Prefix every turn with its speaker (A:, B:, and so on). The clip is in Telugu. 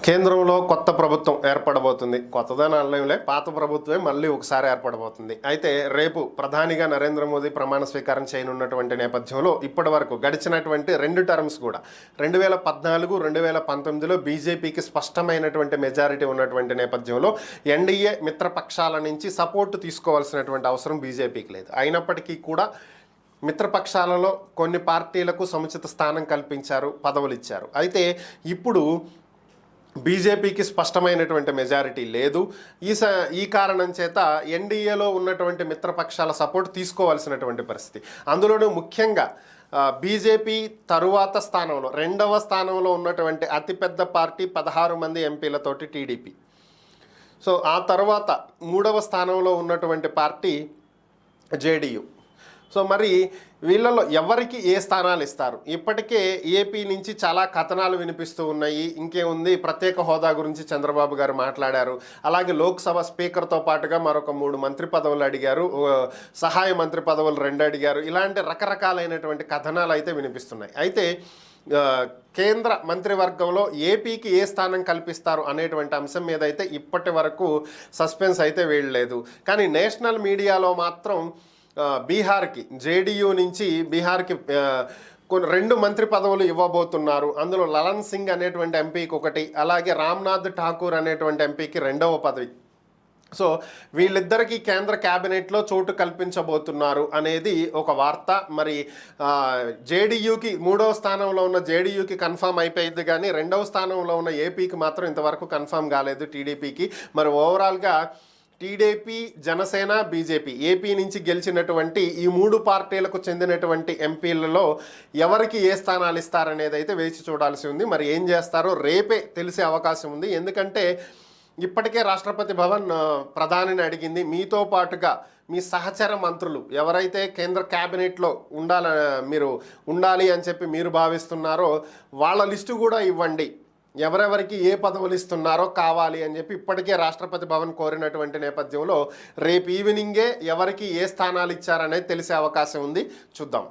A: కేంద్రంలో కొత్త ప్రభుత్వం ఏర్పడబోతుంది. కొత్తదని అనలేంలే, పాత ప్రభుత్వమే మళ్ళీ ఒకసారి ఏర్పడబోతుంది. అయితే రేపు ప్రధానిగా నరేంద్ర మోదీ ప్రమాణ స్వీకారం చేయనున్నటువంటి నేపథ్యంలో ఇప్పటివరకు గడిచినటువంటి 2 టర్మ్స్ కూడా 2014, 2019లో బీజేపీకి స్పష్టమైనటువంటి మెజారిటీ ఉన్నటువంటి నేపథ్యంలో ఎన్డీఏ మిత్రపక్షాల నుంచి సపోర్ట్ తీసుకోవాల్సినటువంటి అవసరం బీజేపీకి లేదు. అయినప్పటికీ కూడా మిత్రపక్షాలలో కొన్ని పార్టీలకు సముచిత స్థానం కల్పించారు, పదవులు ఇచ్చారు. అయితే ఇప్పుడు బీజేపీకి స్పష్టమైనటువంటి మెజారిటీ లేదు. ఈ కారణం చేత ఎన్డీఏలో ఉన్నటువంటి మిత్రపక్షాల సపోర్ట్ తీసుకోవాల్సినటువంటి పరిస్థితి. అందులోనూ ముఖ్యంగా బీజేపీ తరువాత స్థానంలో 2వ స్థానంలో ఉన్నటువంటి అతిపెద్ద పార్టీ 16 మంది ఎంపీలతోటి టీడీపీ. సో ఆ తర్వాత 3వ స్థానంలో ఉన్నటువంటి పార్టీ జేడీయూ. సో మరి వీళ్ళలో ఎవరికి ఏ స్థానాలు ఇస్తారు? ఇప్పటికే ఏపీ నుంచి చాలా కథనాలు వినిపిస్తూ ఉన్నాయి. ఇంకేముంది, ప్రత్యేక హోదా గురించి చంద్రబాబు గారు మాట్లాడారు. అలాగే లోక్సభ స్పీకర్తో పాటుగా మరొక 3 మంత్రి పదవులు అడిగారు, సహాయ మంత్రి పదవులు 2 అడిగారు. ఇలాంటి రకరకాలైనటువంటి కథనాలు అయితే వినిపిస్తున్నాయి. అయితే కేంద్ర మంత్రివర్గంలో ఏపీకి ఏ స్థానం కల్పిస్తారు అనేటువంటి అంశం మీద అయితే ఇప్పటి వరకు సస్పెన్స్ అయితే వీడలేదు. కానీ నేషనల్ మీడియాలో మాత్రం బీహార్కి, జేడీయూ నుంచి బీహార్కి 2 మంత్రి పదవులు ఇవ్వబోతున్నారు. అందులో లలన్ సింగ్ అనేటువంటి ఎంపీకి ఒకటి, అలాగే రామ్నాథ్ ఠాకూర్ అనేటువంటి ఎంపీకి 2వ పదవి. సో వీళ్ళిద్దరికీ కేంద్ర క్యాబినెట్లో చోటు కల్పించబోతున్నారు అనేది ఒక వార్త. మరి జేడీయూకి 3వ స్థానంలో ఉన్న జేడీయూకి కన్ఫామ్ అయిపోయింది, కానీ 2వ స్థానంలో ఉన్న ఏపీకి మాత్రం ఇంతవరకు కన్ఫామ్ కాలేదు, టీడీపీకి. మరి ఓవరాల్గా టీడీపీ, జనసేన, బీజేపీ ఏపీ నుంచి గెలిచినటువంటి ఈ 3 పార్టీలకు చెందినటువంటి ఎంపీలలో ఎవరికి ఏ స్థానాలు ఇస్తారనేది అయితే వేచి చూడాల్సి ఉంది. మరి ఏం చేస్తారో రేపే తెలిసే అవకాశం ఉంది. ఎందుకంటే ఇప్పటికే రాష్ట్రపతి భవన్ ప్రధానిని అడిగింది, మీతో పాటుగా మీ సహచర మంత్రులు ఎవరైతే కేంద్ర క్యాబినెట్లో మీరు ఉండాలి అని చెప్పి మీరు భావిస్తున్నారో వాళ్ళ లిస్టు కూడా ఇవ్వండి, ఎవరెవరికి ఏ పదవులు ఇస్తున్నారో కావాలి అని చెప్పి ఇప్పటికే రాష్ట్రపతి భవన్ కోరినటువంటి నేపథ్యంలో రేపు ఈవినింగే ఎవరికి ఏ స్థానాలు ఇచ్చారనేది తెలిసే అవకాశం ఉంది. చూద్దాం.